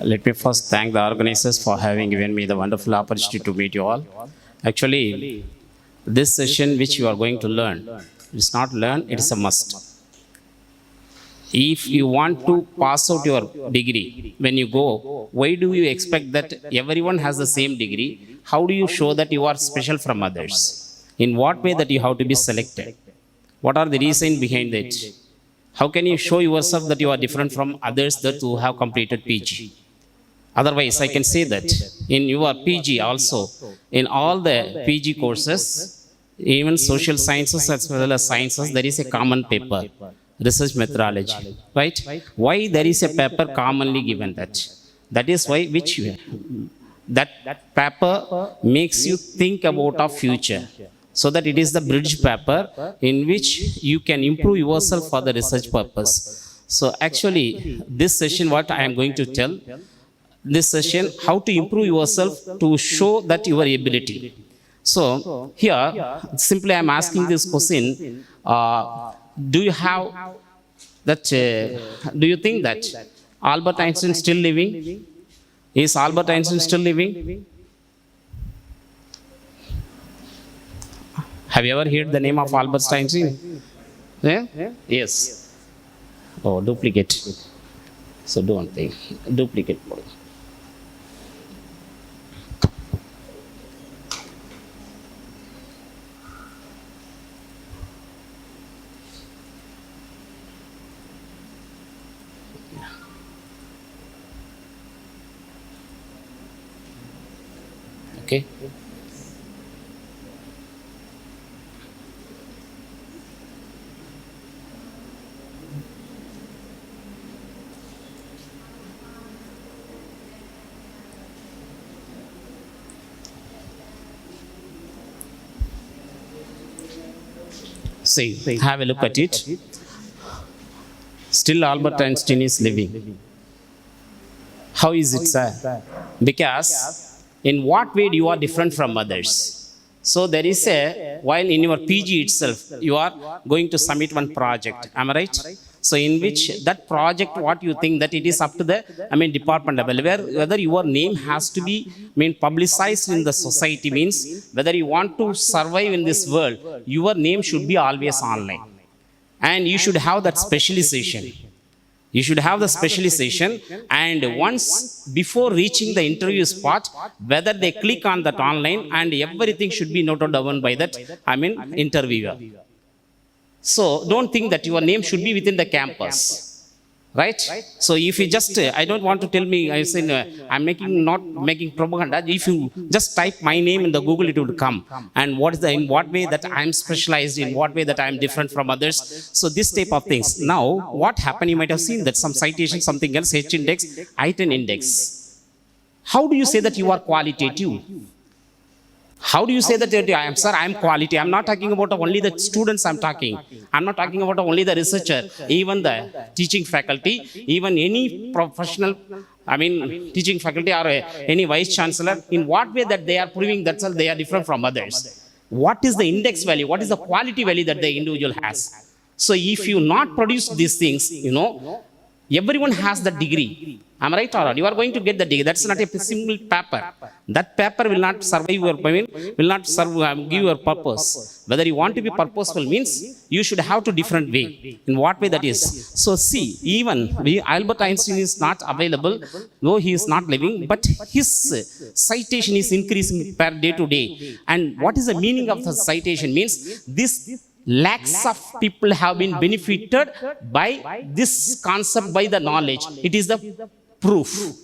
Let me first thank the organizers for having given me the wonderful opportunity to meet you all. Actually, this session which you are going to learn, it's not learn, it is a must. If you want to pass out your degree, when you go, why do you expect that everyone has the same degree? How do you show that you are special from others? In what way that you have to be selected? What are the reasons behind it? How can you show yourself that you are different from others that who have completed PG? Otherwise, I can say that in your PG also, in all the PG courses, even social sciences as well as sciences, there is a common paper, research methodology, right? Why there is a paper commonly given that? That is why that paper makes you think about our future. So that it is the bridge paper in which you can improve yourself for the research purpose. So actually, this session, what I am going to tell, this session, how to improve yourself to show that your ability. So here, simply I am asking this question, do you have that, do you think that Albert Einstein is still living? Is Albert Einstein still living? Have you ever heard the name of Albert Einstein? Yeah? Yes. Oh, duplicate. So do one thing. Duplicate mode. Okay. See, have a look at it. Still Albert Einstein is living. How is it, sir? Because in what way you are different from others? So there is a, while in your PG itself, you are going to submit one project. Am I right? So in which that project, what you think that it is up to the, department level, whether your name has to be, publicized in the society, means whether you want to survive in this world, your name should be always online. And you should have that specialization. You should have the specialization, and once before reaching the interview spot, whether they click on that online, and everything should be noted down by that, interviewer. So don't think that your name should be within the campus, right? So if you just, I don't want to tell me, I say, I'm not making propaganda. If you just type my name in the Google, it will come. And what is in what way that I'm specialized, in what way that I'm different from others. So this type of things. Now, what happened, you might have seen that some citation, something else, H index, I-10 index. How do you say that you are qualitative? How do you say that I'm quality? I'm not talking about only the students I'm talking. I'm not talking about only the researcher, even the teaching faculty, even any professional, teaching faculty or any vice chancellor, in what way that they are proving that they are different from others. What is the index value? What is the quality value that the individual has? So if you not produce these things, everyone has the degree. Am I right or not? You are going to get the degree. That's not a single paper. That paper will not survive your, will not serve, give your purpose. Whether you want to be purposeful means you should have to different way. In what way that is? So see, even Albert Einstein is not available, though he is not living, but his citation is increasing per day to day. And what is the meaning of the citation? Means this lakhs of people have been benefited by this concept, by the knowledge. It is the proof,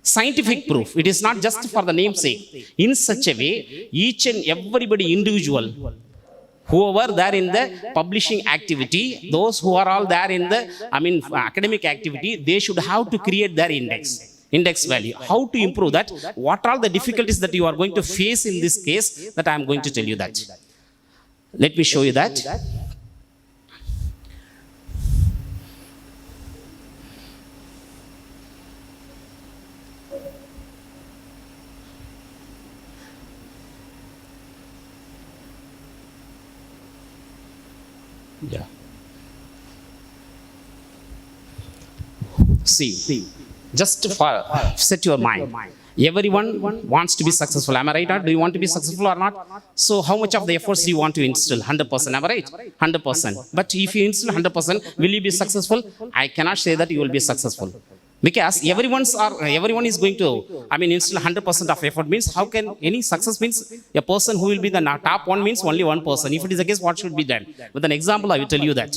scientific proof. It is not just for the namesake. In such a way, each and everybody individual, whoever there in the publishing activity, those who are all there in the, academic activity, they should have to create their index value. How to improve that? What are the difficulties that you are going to face in this case, that I am going to tell you that. Let me show you that. Yeah. See, Just for set your mind. Everyone wants to be successful. Am I right? Or do you want to be successful or not? So how much of the efforts do you want to instill? 100%. Am I right? 100%. But if you instill 100%, will you be successful? I cannot say that you will be successful. Because everyone is going to, instill 100% of effort means how can any success means a person who will be the top one means only one person. If it is the case, what should be done? With an example, I will tell you that.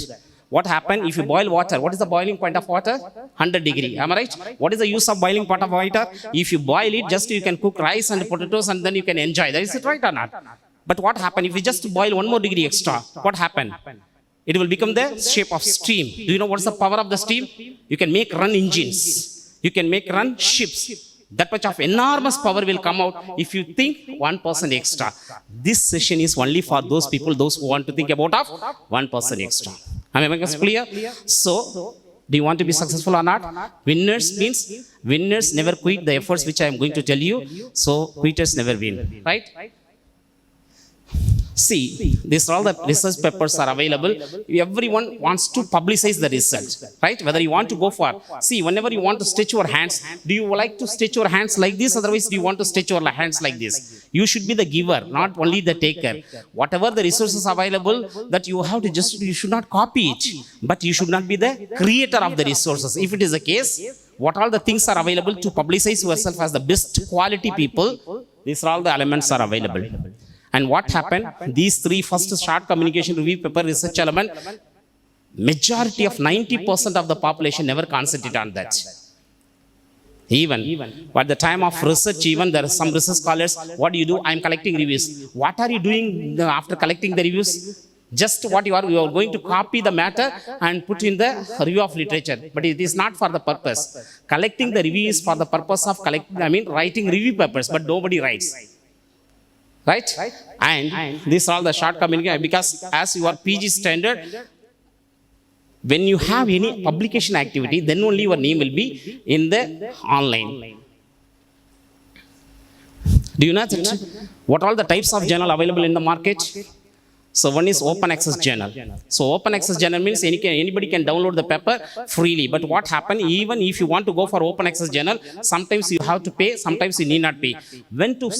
What happens if you boil water? What is the boiling point of water? 100 degree. Am I right? What is the use of boiling point of water? If you boil it, just you can cook rice and potatoes and then you can enjoy. That is it, right or not? But what happens if you just boil one more degree extra? What happens? It will become the shape of steam. Do you know what's the power of the steam? You can make run engines. You can make run ships. That much of enormous power will come out if you think 1% extra. This session is only for those people, those who want to think about 1% extra. Am I making it clear? So, do you want to be successful or not? Winners means winners never quit the efforts which I am going to tell you. So, quitters never win. Right? See, these all the research papers are available. Everyone wants to publicize the result, right? Whether you want to go for, see, whenever you want to stretch your hands, do you like to stretch your hands like this? Otherwise, do you want to stretch your hands like this? You should be the giver, not only the taker. Whatever the resources available, that you have to you should not copy it, but you should not be the creator of the resources. If it is the case, what all the things are available to publicize yourself as the best quality people, these are all the elements are available. And what happened? These three first short communication review paper research element, majority of 90% of the population never concentrate on that. Even at the time of research, even there are some research scholars, what do you do? I am collecting reviews. What are you doing after collecting the reviews? Just what you are going to copy the matter and put in the review of literature. But it is not for the purpose. Collecting the review is for the purpose of writing review papers, but nobody writes. Right? And these are all the short communication, because as your PG standard, when you have any publication activity, then only your name will be in the online. Do you know that? What are all the types of journal available in the market? So one is open access journal. So open access journal means anybody can download the paper freely. But what happens, even if you want to go for open access journal, sometimes you have to pay, sometimes you need not pay. When do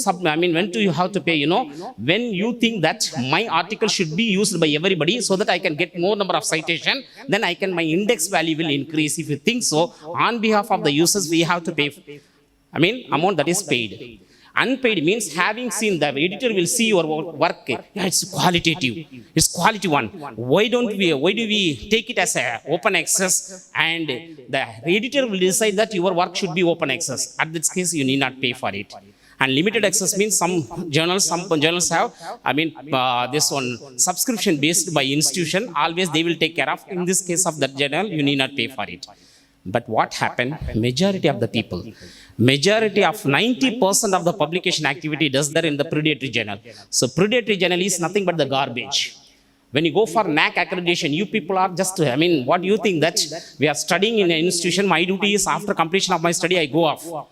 you have to pay? When you think that my article should be used by everybody so that I can get more number of citation, then my index value will increase. If you think so, on behalf of the users, we have to pay. Amount that is paid. Unpaid means having seen the editor will see your work. Yeah, it's qualitative. It's quality one. Why do we take it as a open access, and the editor will decide that your work should be open access. At this case, you need not pay for it. And limited access means some journals have, this one subscription based by institution. Always they will take care of. In this case of that journal, you need not pay for it. But what happened? Majority of the people, majority of 90% of the publication activity does that in the predatory journal. So predatory journal is nothing but the garbage. When you go for NAC accreditation, you people are just, what do you think that we are studying in an institution? My duty is after completion of my study, I go off.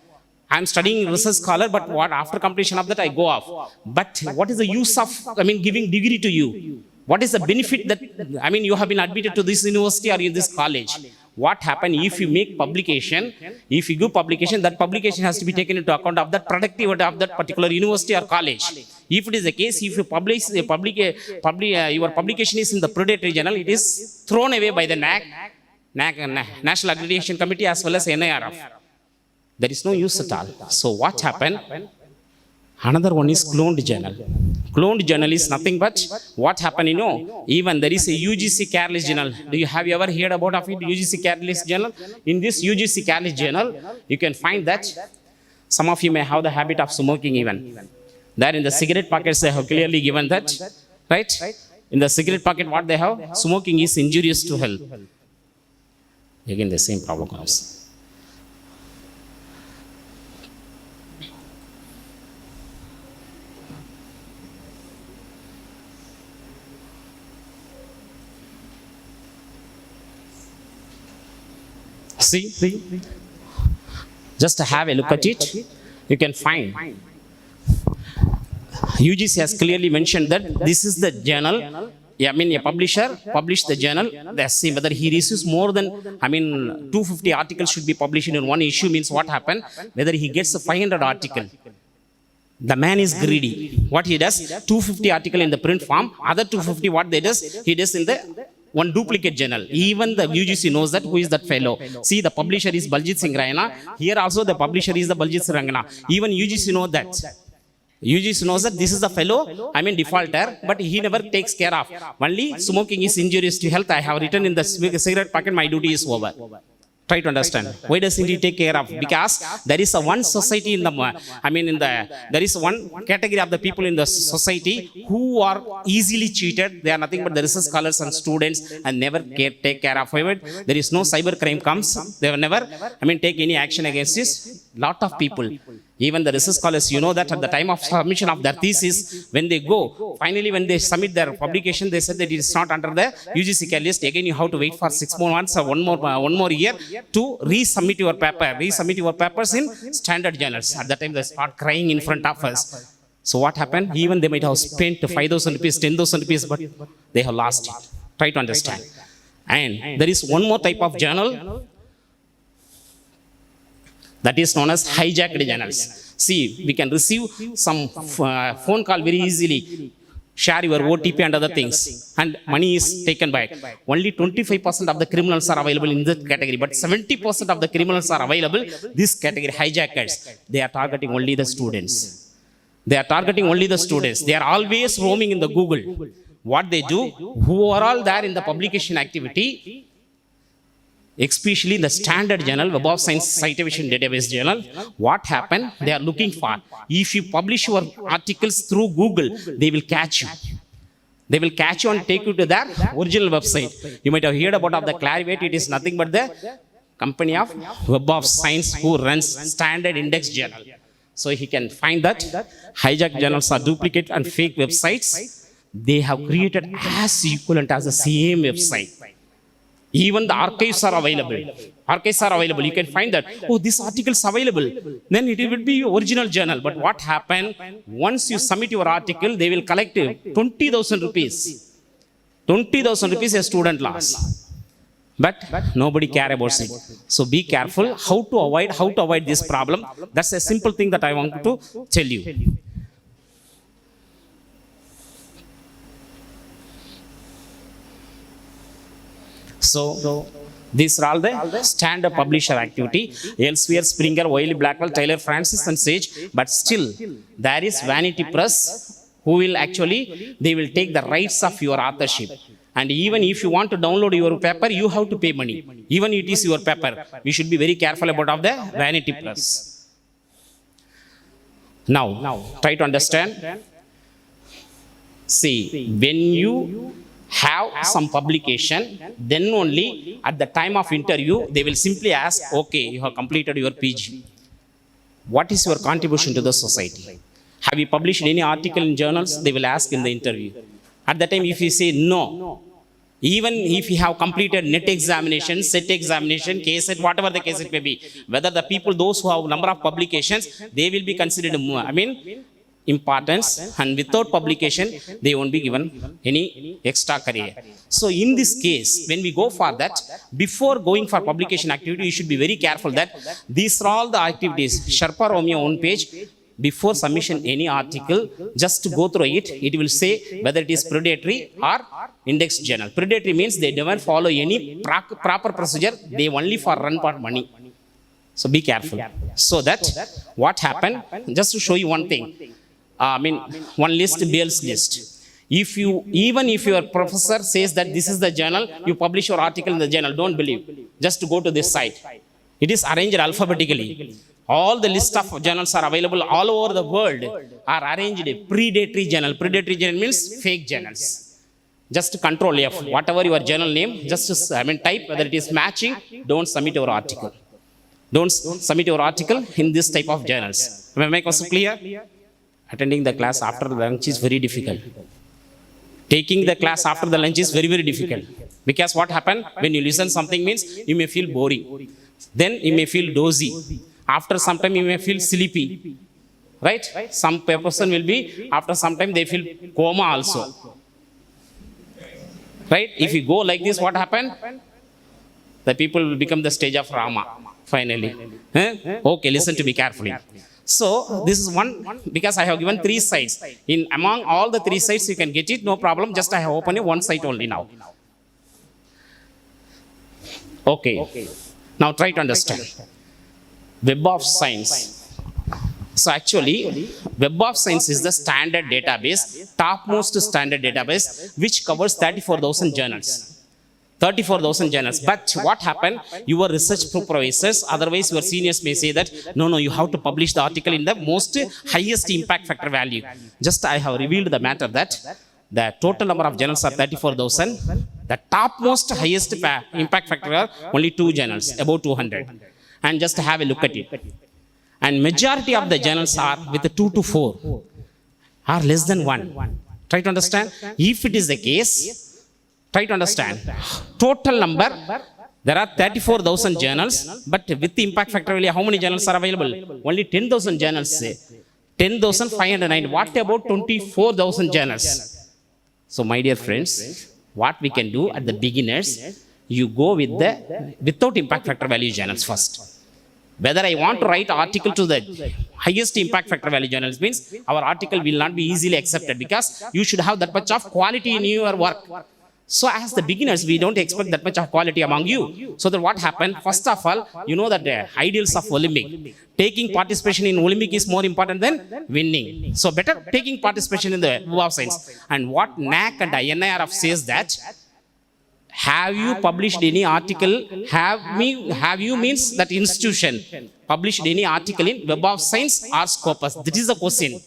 I am studying research scholar, but after completion of that, I go off. But what is the use of, giving degree to you? What is the benefit that, you have been admitted to this university or in this college? What happens if you make publication, if you give publication, that publication has to be taken into account of that productivity of that particular university or college. If it is the case, if you publish your publication is in the predatory journal, it is thrown away by the NAC, National Accreditation Committee, as well as NIRF. There is no use at all. So what happened? Another one is cloned journal. Cloned journal is nothing but what happened, even there is a UGC careless journal. Have you ever heard about of it, UGC careless journal? In this UGC careless journal, you can find that some of you may have the habit of smoking even. There in the cigarette packets, they have clearly given that, right? In the cigarette packet, what they have? Smoking is injurious to health. Again, the same problem comes. See, just to have a look at it, you can find. UGC has clearly mentioned that this is the journal I mean, a publisher publish the journal. Let's see whether he receives more than, 250 articles should be published in one issue. Means what happened? Whether he gets a 500 article. The man is greedy. What he does? 250 article in the print form. Other 250 what they does? He does in the one duplicate journal. Even the UGC knows that who is that fellow. See, the publisher is Baljit Singh Raina. Here also the publisher is the Baljit Singh Raina. Even UGC knows that. UGC knows that this is the fellow, defaulter, but he never takes care of. Only smoking is injurious to health. I have written in the cigarette packet, my duty is over. Try to understand. Why doesn't he take care of? Because there is a one society in the, there is one category of the people in the society who are easily cheated. They are nothing but the research scholars and students and never take care of it. There is no cyber crime comes. They will never, take any action against this. Lot of people. Even the research scholars, you know that at the time of submission of their thesis, when they go, finally when they submit their publication, they said that it is not under the UGC list. Again, you have to wait for 6 more months or one more year to resubmit your paper. Resubmit your papers in standard journals. At that time, they start crying in front of us. So what happened? Even they might have spent 5,000 rupees, 10,000 rupees, but they have lost it. Try to understand. And there is one more type of journal, that is known as hijacked journals. See, we can receive some phone call very easily, share your OTP and other things, and money is taken back. Only 25% of the criminals are available in this category, but 70% of the criminals are available this category, hijackers. They are targeting only the students. They are targeting only the students. They are always roaming in the Google. What they do, who are all there in the publication activity, especially in the standard journal, Web of Science Citation database journal, what happened? They are looking for, if you publish your articles through Google, they will catch you. They will catch you and take you to their original website. You might have heard about the Clarivate. It is nothing but the company of Web of Science who runs standard index journal. So he can find that hijacked journals are duplicate and fake websites. They have created as equivalent as the same website. Even the archives are available. Archives are available. You can find that, oh, this article is available. Then it will be original journal. But what happened? Once you submit your article, they will collect 20,000 rupees. 20,000 rupees a student loss. But nobody care about it. So be careful how to avoid this problem. That's a simple thing that I want to tell you. So these are all the standard publisher activity. Elsewhere, Springer, Wiley, Blackwell, Taylor, Francis, and Sage. But still, there is Vanity Press who will actually, they will take the rights of your authorship. And even if you want to download your paper, you have to pay money. Even it is your paper. We should be very careful about of the Vanity Press. Now, try to understand. See, when you have some publication, then only at the time of interview, they will simply ask, okay, you have completed your PG. What is your contribution to the society? Have you published any article in journals? They will ask in the interview. At that time, if you say no, even if you have completed NET examination, SET examination, KSET, whatever the case it may be, whether the people, those who have number of publications, they will be considered, importance, and without publication, they won't be given any extra career. So in this case, when we go for that, before going for publication activity, you should be very careful that these are all the activities. Sherpa Romeo own page, before submission any article, just to go through it, it will say whether it is predatory or index journal. Predatory means they never follow any proper procedure, they only for run for money. So be careful. So that what happened, just to show you one thing, one list, Bell's list. Even if your professor says that this is the journal, you publish your article in the journal, don't believe. Just to go to this site. It is arranged alphabetically. All the list of journals are available all over the world, are arranged predatory journal. Predatory journal means fake journals. Just control F, whatever your journal name, just type whether it is matching, don't submit your article. Don't submit your article in this type of journals. Am I making myself clear? Attending the class after the lunch is very difficult. Taking the class after the lunch is very, very difficult. Because what happened? When you listen something means you may feel boring. Then you may feel dozy. After some time you may feel sleepy. Right? Some person will be, after some time they feel coma also. Right? If you go like this, what happened? The people will become the stage of Rama, finally. Okay, listen to me carefully. So, this is one, because I have given 3 sites. In among all the 3 sites, you can get it, no problem. Just I have opened one site only now. Okay. Now try to understand. Web of Science. So actually, Web of Science is the standard database, topmost standard database, which covers 34,000 journals. 34,000 journals. But what happened? Your research supervisors, otherwise your seniors may say that, no, you have to publish the article in the most highest impact factor value. Just I have revealed the matter that the total number of journals are 34,000. The topmost highest impact factor are only 2 journals, about 200. And just have a look at it. And majority of the journals are with 2 to 4, are less than 1. Try to understand. If it is the case, try to understand. Total number, there are 34,000 journals, but with the impact factor value, how many journals are available? Only 10,000 journals. 10,509. What about 24,000 journals? So, my dear friends, what we can do at the beginners, you go with the without impact factor value journals first. Whether I want to write article to the highest impact factor value journals means our article will not be easily accepted, because you should have that much of quality in your work. So as the beginners, we don't expect that much of quality among you. So that what happened? First of all, you know that the ideals of Olympic. Taking participation in Olympic is more important than winning. So better taking participation in the Web of Science. And what NAC and INIRF says that, have you published any article? Have you means that institution published any article in Web of Science or Scopus? That is the question.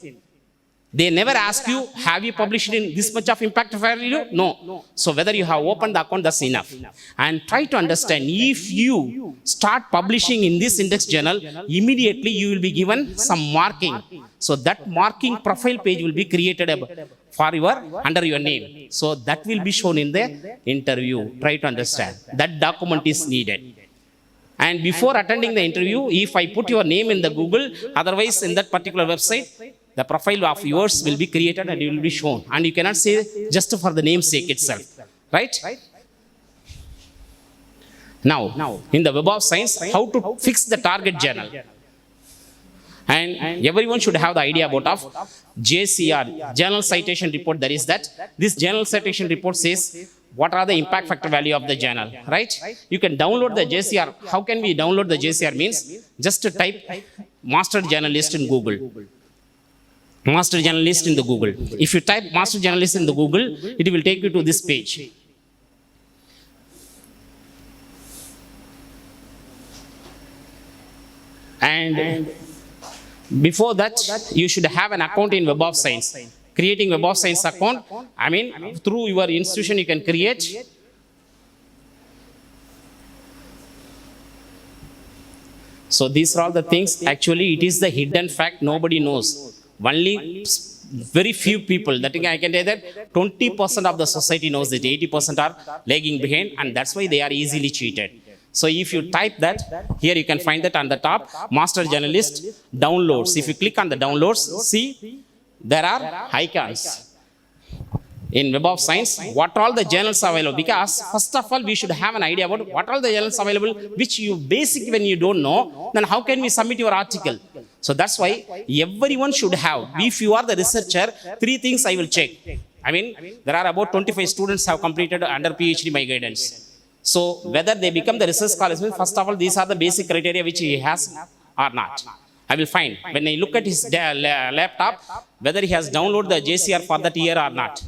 They never ask you, have you published in this much of impact value? No. So whether you have opened the account, that's enough. And try to understand, if you start publishing in this index journal, immediately you will be given some marking. So that marking profile page will be created for under your name. So that will be shown in the interview. Try to understand. That document is needed. And before attending the interview, if I put your name in the Google, otherwise in that particular website, the profile of yours will be created and it will be shown. And you cannot say just for the name's sake itself. Right? Now, in the Web of Science, how to fix the target journal. And everyone should have the idea about of JCR, Journal Citation Report. There is that. This Journal Citation Report says what are the impact factor value of the journal. Right? You can download the JCR. How can we download the JCR means? Just to type Master Journalist in Google. Master Journalist in the Google. If you type Master Journalist in the Google, it will take you to this page. And before that, you should have an account in Web of Science. Creating Web of Science account, I mean, through your institution you can create. So these are all the things. Actually, it is the hidden fact nobody knows. Only very few people, that I can say that 20% of the society knows that 80% are lagging behind, and that's why they are easily cheated. So if you type that, here you can find that on the top, Master Journalist downloads. If you click on the downloads, see, there are icons. In Web of Science, what all the journals are available, because first of all, we should have an idea about what all the journals are available, which you basically, when you don't know, then how can we submit your article? So that's why everyone should have, if you are the researcher, 3 things I will check. I mean, there are about 25 students have completed under PhD my guidance. So whether they become the research scholars, first of all, these are the basic criteria which he has or not. I will find, when I look at his laptop, whether he has downloaded the JCR for that year or not.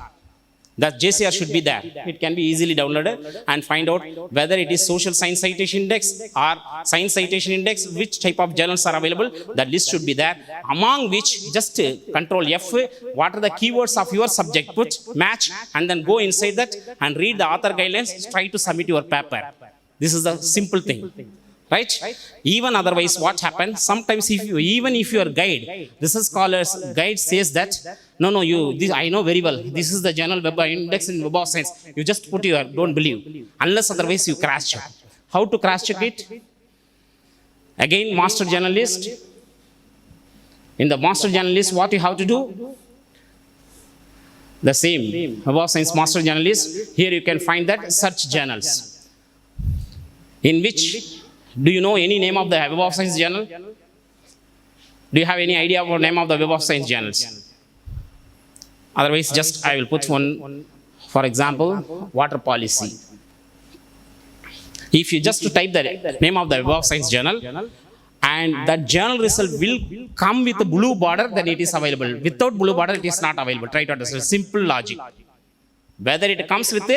The JCR should be there. It can be easily downloaded and find out whether it is Social Science Citation Index or Science Citation Index, which type of journals are available. That list should be there. Among which, just control F, what are the keywords of your subject, put, match, and then go inside that and read the author guidelines, try to submit your paper. This is the simple thing. Right? Even otherwise, what happens? Sometimes even if your guide, research scholars guide says that, no, I know very well, this is the journal web index in Web of Science. You just put your, don't believe. Unless otherwise you crash check. How to crash check it? Again, Master Journalist. In the Master Journalist, what you have to do? The same Web of Science Master Journal is, here you can find that search journals. In which, do you know any name of the Web of Science journal? Do you have any idea about name of the Web of Science journals? Otherwise, just I will put one, for example, water policy. If you just type the name of the Web of Science journal, and that journal result will come with a blue border, then it is available. Without blue border, it is not available. Try to understand. Simple logic. Whether it comes with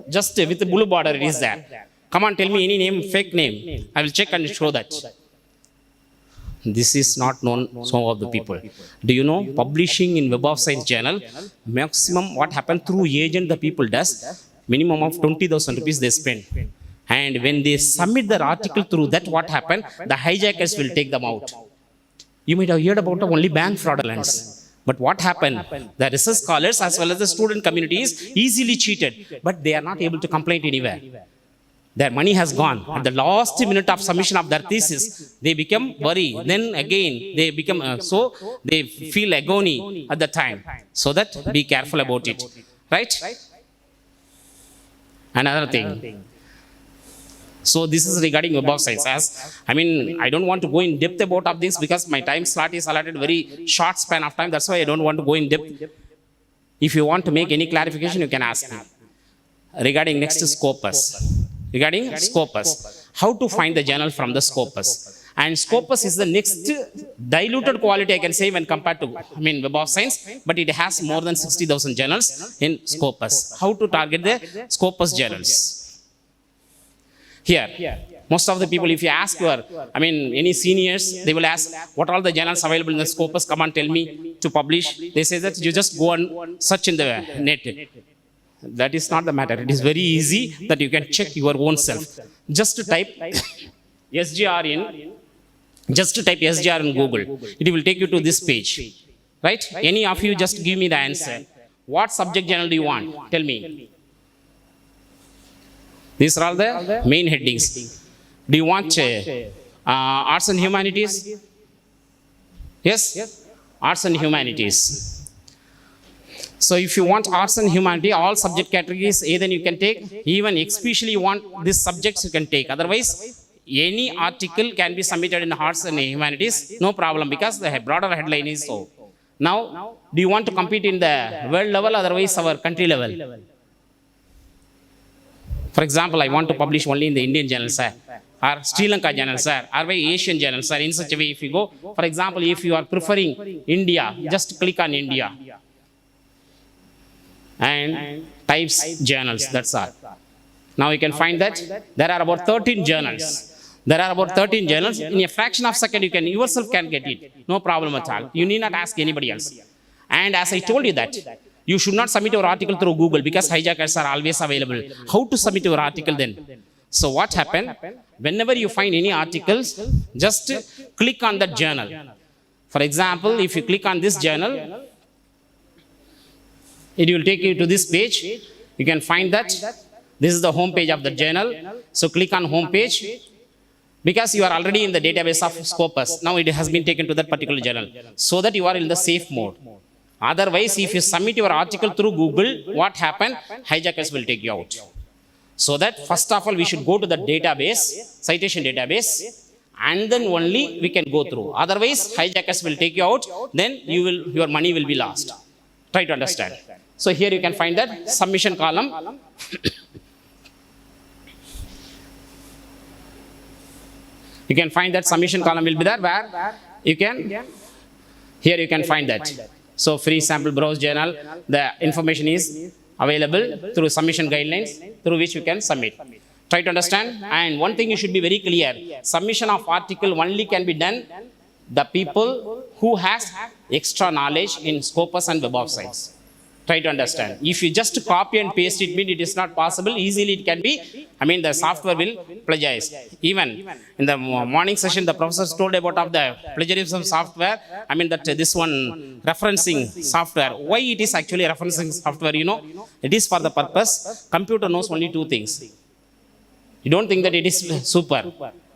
just with a blue border, it is there. Come on, tell me any name, fake name. I will check and show that. This is not known some of the people. Do you know, publishing in Web of Science journal, maximum what happened through agent the people does, minimum of 20,000 rupees they spend. And when they submit their article through that, what happened? The hijackers will take them out. You might have heard about only bank fraudulence. But what happened? The research scholars as well as the student community is easily cheated. But they are not able to complain anywhere. Their money has gone. At the last minute of submission of their thesis, they become worried. Then again, they become, so they feel agony at the time. So that be careful about it. Right? Another thing. So this is regarding Web of Science. I don't want to go in depth about of this because my time slot is allotted very short span of time. That's why I don't want to go in depth. If you want to make any clarification, you can ask me. Regarding next scopus. Regarding scopus. How to find the journal from the scopus. And scopus is the next diluted quality I can say when compared to Web of Science, but it has more than 60,000 journals in scopus. How to target the scopus journals? Here, most of the people, if you ask any seniors, they will ask, what are all the journals available in the Scopus? Come on, tell me to publish. They say that you just go and search in the net. That is not the matter. It is very easy that you can check your own self. Just to type SGR in Google. It will take you to this page. Right? Any of you just give me the answer. What subject journal do you want? Tell me. These are all the main headings. Do you want arts and humanities? Yes? Arts and humanities. So if you want arts and humanity, all subject categories, either you can take, even especially you want these subjects you can take. Otherwise, any article can be submitted in arts and humanities, no problem, because the broader headline is so. Now, do you want to compete in the world level, otherwise our country level? For example, I want to publish only in the Indian journal, sir, or Sri Lanka journal, sir, or by Asian journal, sir. In such a way, if you go, for example, if you are preferring India, just click on India and types journals, that's all. Now you can find that there are about 13 journals. There are about 13 journals. In a fraction of a second, yourself can get it. No problem at all. You need not ask anybody else. And as I told you that, you should not submit your article through Google because hijackers are always available. How to submit your article then? So what happened? Whenever you find any articles, just click on that journal. For example, if you click on this journal, it will take you to this page. You can find that. This is the home page of the journal. So click on home page. Because you are already in the database of Scopus. Now it has been taken to that particular journal. So that you are in the safe mode. Otherwise, if you submit your article through Google, what happens? Hijackers will take you out. So that first of all, we should go to the database, citation database, and then only we can go through. Otherwise, hijackers will take you out, then your money will be lost. Try to understand. So here you can find that submission column. You can find that submission column will be there where you can, here you can find that. So free sample browse journal, the information is available through submission guidelines through which you can submit. Try to understand. And one thing you should be very clear, submission of article only can be done the people who has extra knowledge in Scopus and Web of Science. Try to understand. If you just copy and paste it, it is not possible. Easily it can be, the software will plagiarize. Even in the morning session, the professors told about of the plagiarism software. This one referencing software. Why it is actually referencing software, It is for the purpose. Computer knows only two things. You don't think that it is super.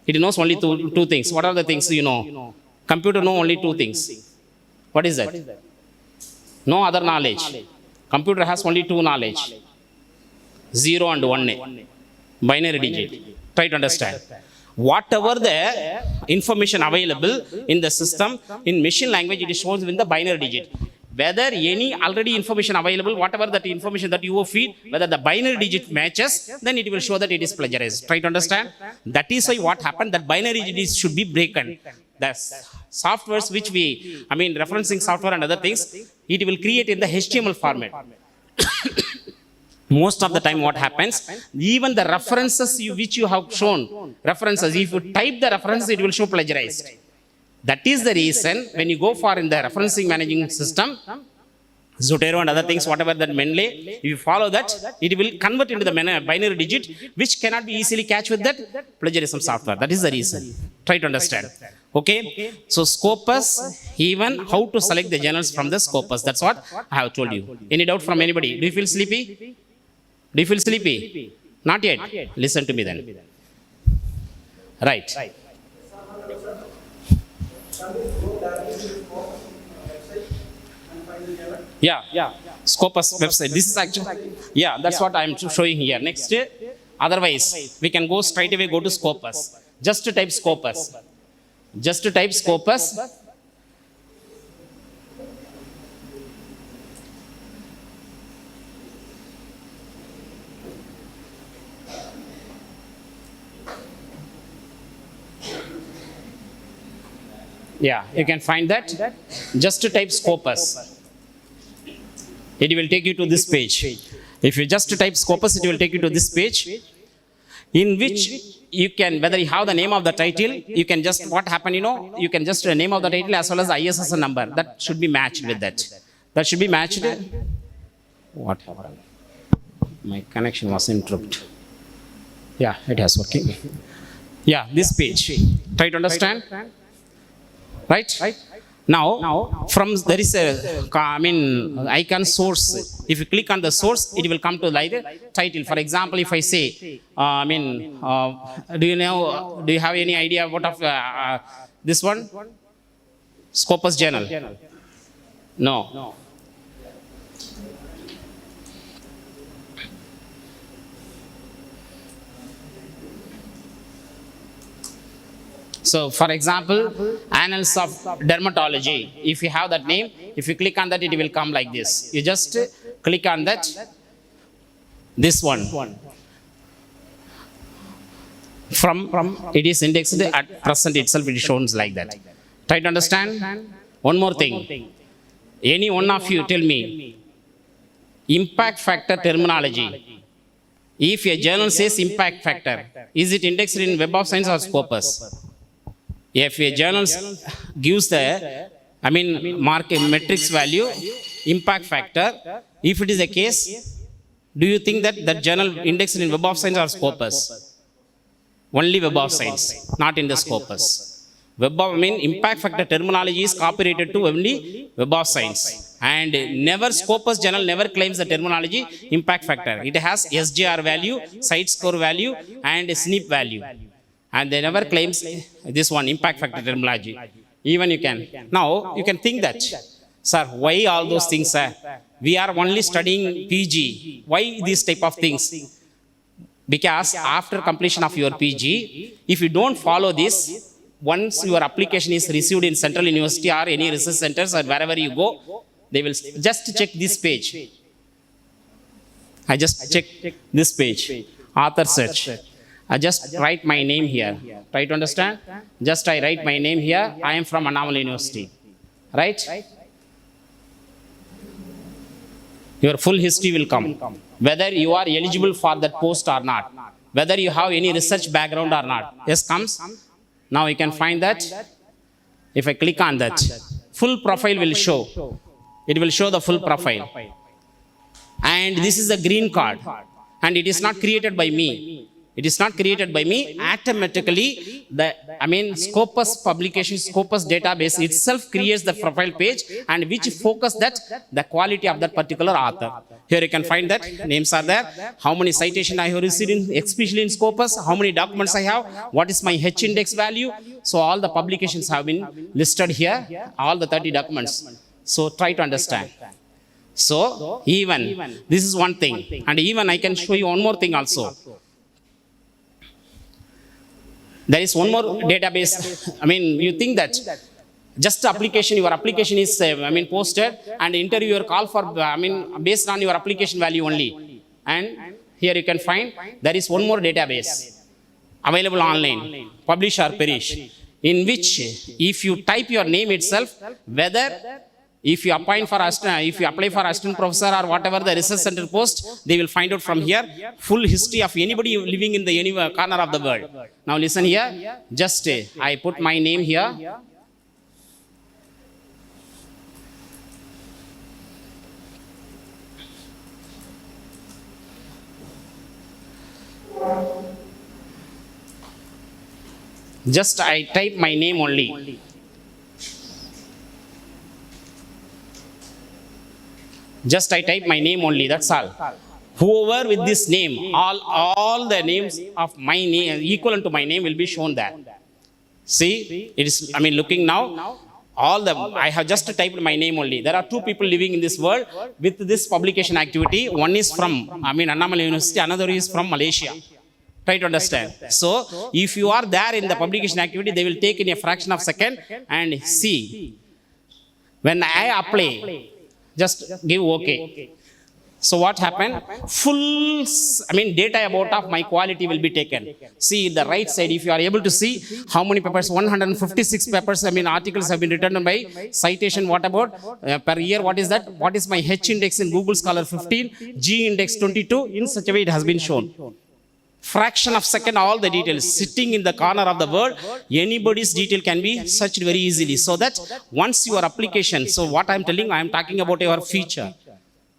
It knows only two things. What are the things you know? Computer know only two things. What is that? No other knowledge. Computer has only two knowledge, 0 and 1, binary digit. Try to understand. Whatever the information available in the system, in machine language, it is shown in the binary digit. Whether any already information available, whatever that information that you feed, whether the binary digit matches, then it will show that it is plagiarized. Try to understand. That is why what happened, that binary digit should be broken. The softwares which referencing software and other things, it will create in the HTML format. Most of the time what happens, even the references which you have shown, references, if you type the reference, it will show plagiarized. That is the reason when you go for in the referencing managing system, Zotero and other things, whatever that Mendeley, if you follow that, it will convert into the binary digit, which cannot be easily catch with that plagiarism software. That is the reason. Try to understand. Okay. So Scopus, even how to select the journals from the Scopus. That's what I have told you. Any doubt from anybody? Do you feel sleepy? Do you feel sleepy? Not yet. Listen to me then. Right. Yeah. Scopus website. This is actually, that's what I am showing here. Next, otherwise, we can go straight away, go to Scopus. Just to type Scopus. Just to type Scopus. Yeah, you can find that. Just to type Scopus. It will take you to this page. If you just type Scopus, it will take you to this page, in which you can, whether you have the name of the title, you can just, what happened, you can just name of the title as well as the ISSN number. That should be matched with that. That should be matched. What happened? My connection was interrupted. Yeah, it has working. Yeah, this page. Try to understand. Right? Now, from there is a, icon source. If you click on the source, it will come to like the title. For example, if I say, do you have any idea what of this one? Scopus journal. No. So, for example, Annals of Dermatology. If you have that name, if you click on that, it will come like this. You just click on that. This one. From it is indexed at present itself, it is shown like that. Try to understand. One more thing. Any one of you tell me, impact factor terminology. If a journal says impact factor, is it indexed in Web of Science or Scopus? If a journal gives the, market metrics value, impact factor, if it is the case, do you think that that journal indexed in Web of Science or Scopus? Only Web of Science, not in the Scopus. Impact factor terminology is copyrighted to only Web of Science. And never, Scopus journal never claims the terminology impact factor. It has SGR value, site score value, and SNP value. And they never claims this one, impact factor terminology. Even you can. Now, you can think that, sir, why all those things, sir? We are only studying PG. Why these type of things? Because after completion of your PG, if you don't follow this, once your application is received in Central University or any research centers or wherever you go, they will just check this page. I just check this page. Author search. I just write my name here. Try to understand? Just I write my name here. I am from Annamalai University. Right? Your full history will come. Whether you are eligible for that post or not. Whether you have any research background or not. Yes, comes. Now you can find that. If I click on that, full profile will show. It will show the full profile. And this is the green card. And it is not created by me. It is not created by me. Automatically, Scopus publication, Scopus database itself creates the profile page and which focus that the quality of that particular author. Here you can find that names are there. How many citations I have received, especially in Scopus. How many documents I have. What is my H index value. So all the publications have been listed here. All the 30 documents. So try to understand. So even this is one thing, and even I can show you one more thing also. There is one more database. I mean, you think that just application, your application is posted, and interviewer call for based on your application value only. And here you can find there is one more database available online, publish or perish, in which if you type your name itself, whether if you apply for assistant professor or whatever the research center post, they will find out from here full history of anybody living in the any corner of the world. Now listen here, just I put my name here. Just I type my name only. Just I type my name only, that's all. Whoever with this name, all the names of my name equivalent to my name will be shown there. See, it is, looking now, I have just typed my name only. There are two people living in this world with this publication activity. One is from, Annamalai University, another is from Malaysia. Try to understand. So, if you are there in the publication activity, they will take in a fraction of a second and see. When I apply, just give OK. So what happened? Full, data about of my quality will be taken. See the right side, if you are able to see how many papers, 156 papers, articles have been written by Citation. What about per year? What is that? What is my H index in Google Scholar? 15, G index 22. In such a way it has been shown. Fraction of second, all the details sitting in the corner of the world, anybody's detail can be searched very easily. So that once your application, so what I am telling, I am talking about your future.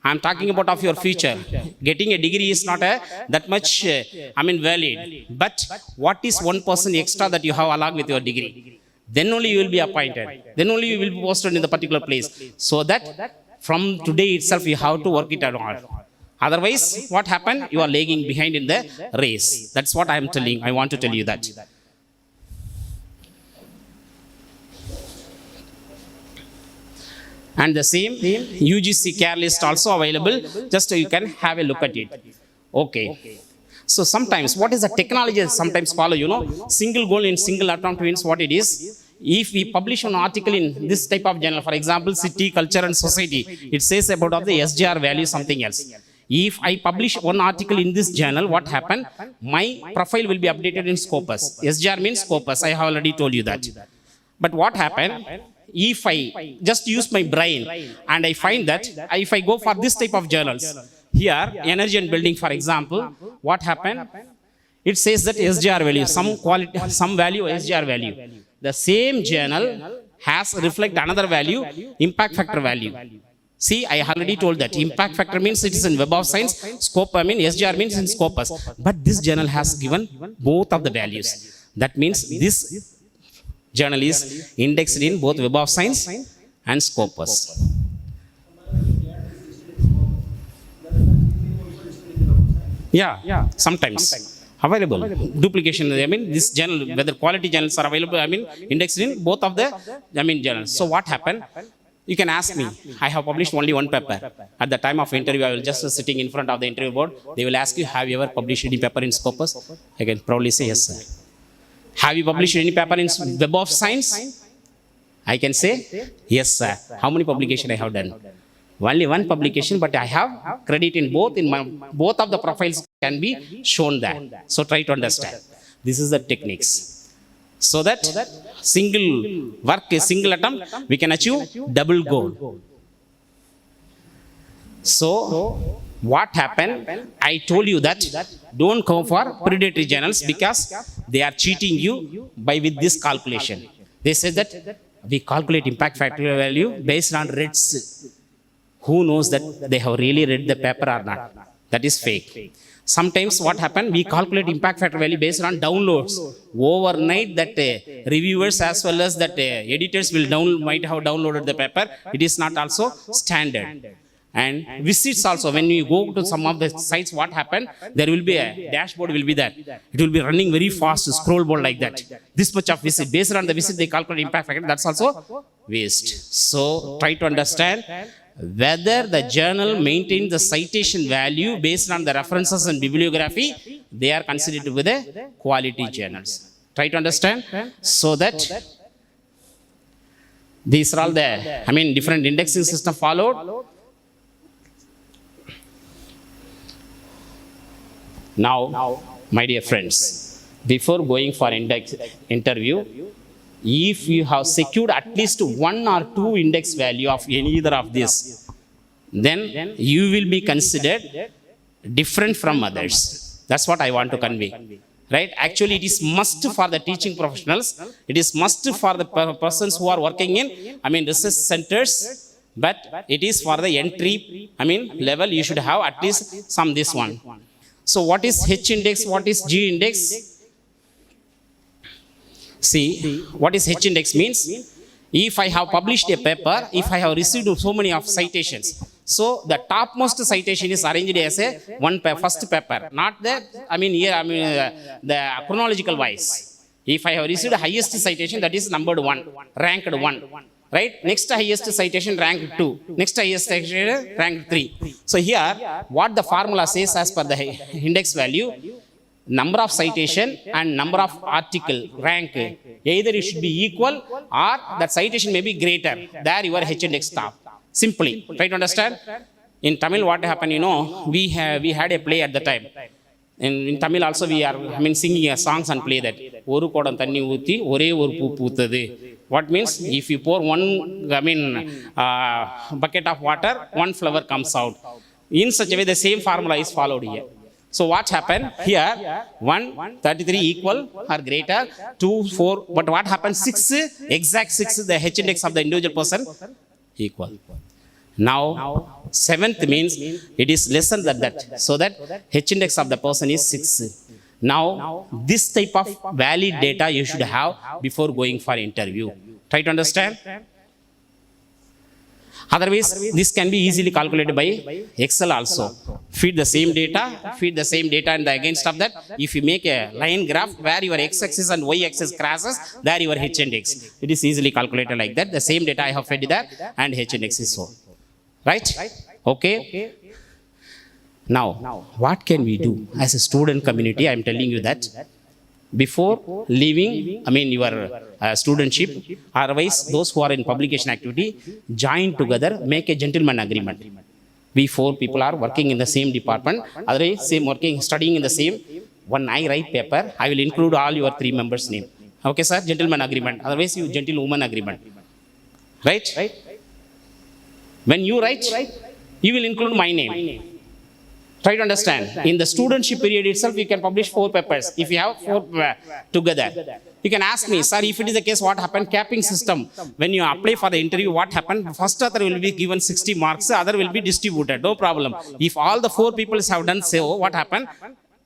I am talking about of your future. Getting a degree is not that much, valid. But what is 1% extra that you have along with your degree? Then only you will be appointed. Then only you will be posted in the particular place. So that from today itself you have to work it out. Otherwise, what happened? You are lagging behind in the race. That's what I am telling. I want to tell you that. And the same UGC care list also available. Just so you can have a look at it. Okay. So sometimes, what is the technology that sometimes follow? Single goal in single attempt means what it is. If we publish an article in this type of journal, for example, City, Culture and Society, it says about of the SGR value, something else. If I publish one article in this journal, what happened? My profile will be updated in Scopus. SGR means Scopus. I have already told you that. But what happened? If I just use my brain and I find that if I go for this type of journals, here, energy and building, for example, what happened? It says that SGR value, some value, SGR value. The same journal has reflect another value, impact factor value. See, I already told that impact factor means it is in Web of Science, scope, SGR means in Scopus. But this journal has given both of the values. That means this journal is indexed in both Web of Science and Scopus. Yeah, sometimes. Available. Duplication, this journal, whether quality journals are available, indexed in both of the, journals. So what happened? You can ask me. I have published only one paper. At the time of interview, I will just sitting in front of the interview board. They will ask you, have you ever published any paper in Scopus? I can probably say yes, sir. Have you published any paper in Web of Science? I can say yes, sir. How many publications I have done? Only one publication, but I have credit in both. Both of the profiles can be shown there. So try to understand. This is the techniques. So that single work, a single attempt, we can achieve double goal. So what happened? I told you that don't go for predatory journals because they are cheating you with this calculation. They say that we calculate impact factor value based on reads. Who knows that they have really read the paper or not? That is fake. Sometimes what happened? We calculate impact factor value based on downloads. Overnight that reviewers as well as that editors might have downloaded the paper. It is not also standard. And visits also, when you go to some of the sites, what happened? There will be a dashboard will be there. It will be running very fast, scroll board like that. This much of visit. Based on the visit, they calculate impact factor. That's also waste. So try to understand. whether the journal maintains the citation value based on the references and bibliography, they are considered to be the quality journals. Try to understand? So that these are all the, different indexing system followed. Now, my dear friends, before going for interview, if you have secured at least 1 or 2 index value of either of this, then you will be considered different from others. That's what I want to convey. Right? Actually, it is must for the teaching professionals. It is must for the persons who are working in, research centers. But it is for the entry, level. You should have at least some this one. So, what is H index? What is G index? See, what is H index means? If I have published a paper, if I have received so many of citations, so the topmost citation is arranged as a first paper, not the, the chronological wise. If I have received the highest citation, that is numbered 1, ranked 1, right? Next highest citation, ranked 2. Next highest citation, ranked 3. So here, what the formula says as per the index value, number of citation and number of article rank, either it should be equal or that citation may be greater. There your H index top. Simply, try to understand. In Tamil, what happened, we had a play at the time. In Tamil also we are singing a songs and play that. Oru kodam thanni oothi ore oru poo poothathu. What means, if you pour one bucket of water, one flower comes out. In such a way, the same formula is followed here. So what happened here? 1, 33 equal or greater, 2, 4. But what happened? 6, exact 6, the H index of the individual person equal. Now, 7th means it is lesser than that. So that H index of the person is 6. Now, this type of valid data you should have before going for interview. Try to understand. Otherwise, this can be easily calculated by Excel also. Feed the same data, and the against of that, if you make a line graph where your x-axis and y-axis crosses, there your H index. It is easily calculated like that. The same data I have fed there, and H index is so. Right? Okay? Now, what can we do as a student community? I am telling you that before leaving, your studentship, otherwise those who are in publication activity, join together, make a gentleman agreement. We 4 people are working in the same department, otherwise same working, studying in the same. When I write paper, I will include all your 3 members' name. Okay, sir? Gentleman agreement. Otherwise, you gentlewoman agreement. Right? When you write, you will include my name. Try to understand. In the studentship period itself, you can publish 4 papers. If you have 4 together, you can ask me, sir, if it is the case, what happened? Capping system. When you apply for the interview, what happened? First author will be given 60 marks, other will be distributed. No problem. If all the 4 people have done so, what happened?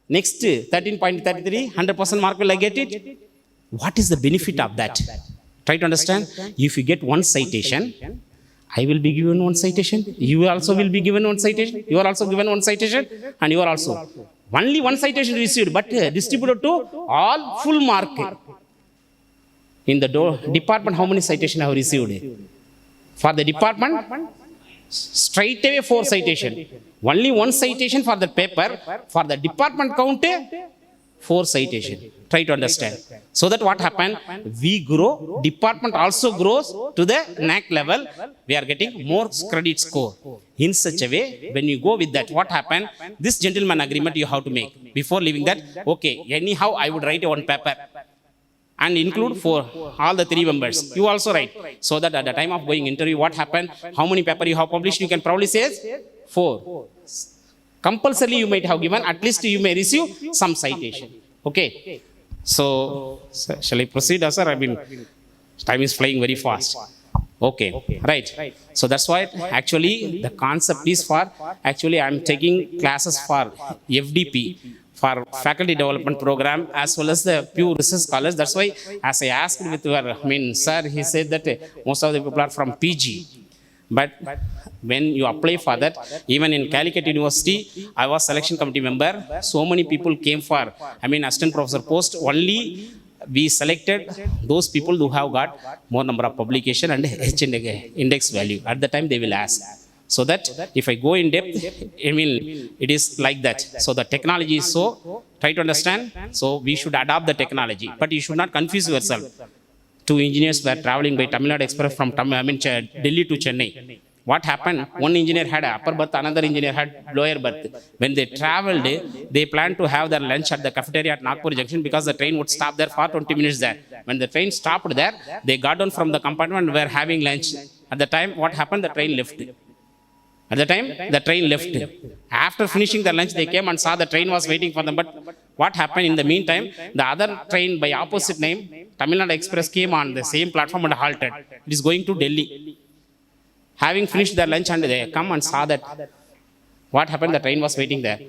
Next 13.33, 100% mark will I get it? What is the benefit of that? Try to understand. If you get 1 citation, I will be given 1 citation. You also will be given 1 citation. You are also given 1 citation. And you are also. Only 1 citation received, but distributed to all full mark. In the department, how many citations have received? For the department, straight away 4 citation. Only 1 citation for the paper. For the department count, 4 citation. Try to understand. So that what happened? We grow, department also grows to the NAC level. We are getting more credit score. In such a way, when you go with that, what happened? This gentleman agreement you have to make. Before leaving that, okay, anyhow, I would write 1 paper and include 4, all the 3 members. You also write. So that at the time of going interview, what happened? How many paper you have published? You can probably say 4. Compulsorily you might have given, at least you may receive some citation. Okay. So, shall I proceed, sir? Time is flying very fast. Okay, right. So that's why actually the concept is for, actually I am taking classes for FDP, for faculty development program, as well as the pure research scholars. That's why, as I asked with your, sir, he said that most of the people are from PG. But when you apply for that, even in Calicut University, I was selection committee member. So many people came for, assistant professor post. Only we selected those people who have got more number of publication and H index value. At the time they will ask. So that if I go in depth, I mean, it is like that. So the technology is so, try to understand. So we should adopt the technology, but you should not confuse yourself. Two engineers were traveling by Tamil Nadu Express from Delhi to Chennai. What happened? One engineer had an upper berth, another engineer had lower berth. When they traveled, they planned to have their lunch at the cafeteria at Nagpur Junction because the train would stop there for 20 minutes there. When the train stopped there, they got down from the compartment and were having lunch. At the time, what happened? The train left. At the time, the train left. After finishing their lunch, they came and saw the train was waiting for them. But what happened in the meantime? The other train by opposite name, Tamil Nadu Express, came on the same platform and halted. It is going to Delhi. Having finished their lunch and they come and saw that. What happened? The train was waiting there.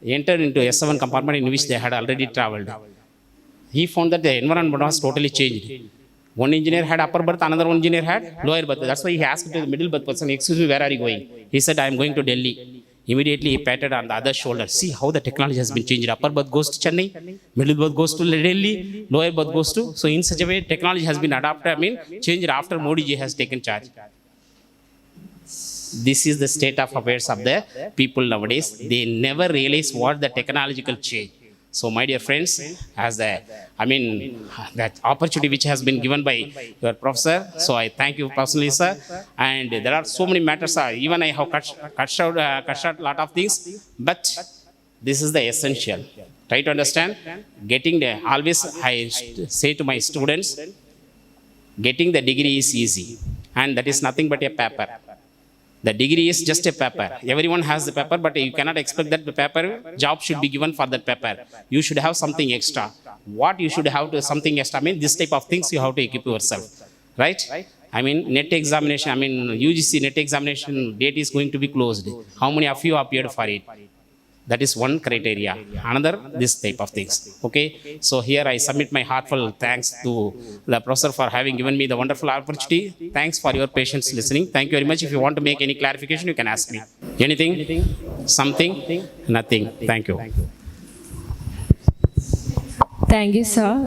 He entered into S7 compartment in which they had already traveled. He found that the environment was totally changed. One engineer had upper berth, another one engineer had lower berth. That's why he asked the middle berth person, excuse me, where are you going? He said, I am going to Delhi. Immediately he patted on the other shoulder. See how the technology has been changed. Upper berth goes to Chennai, middle berth goes to Delhi, lower berth goes to. So in such a way, technology has been adopted, changed after Modi ji has taken charge. This is the state of affairs of the people nowadays. They never realize what the technological change. So my dear friends, as that opportunity which has been given by your professor, so I thank you personally, sir. And there are so many matters, even I have cut short a lot of things, but this is the essential. Try to understand, always I say to my students, getting the degree is easy, and that is nothing but a paper. The degree is just a paper. Everyone has the paper, but you cannot expect that the paper job should be given for that paper. You should have something extra. What you should have to something extra? This type of things you have to equip yourself, right? Net examination. UGC net examination date is going to be closed. How many of you appeared for it? That is one criteria. Another, this type of things. Okay. So here I submit my heartfelt thanks to the professor for having given me the wonderful opportunity. Thanks for your patience listening. Thank you very much. If you want to make any clarification, you can ask me. Anything? Something? Nothing. Thank you. Thank you, sir.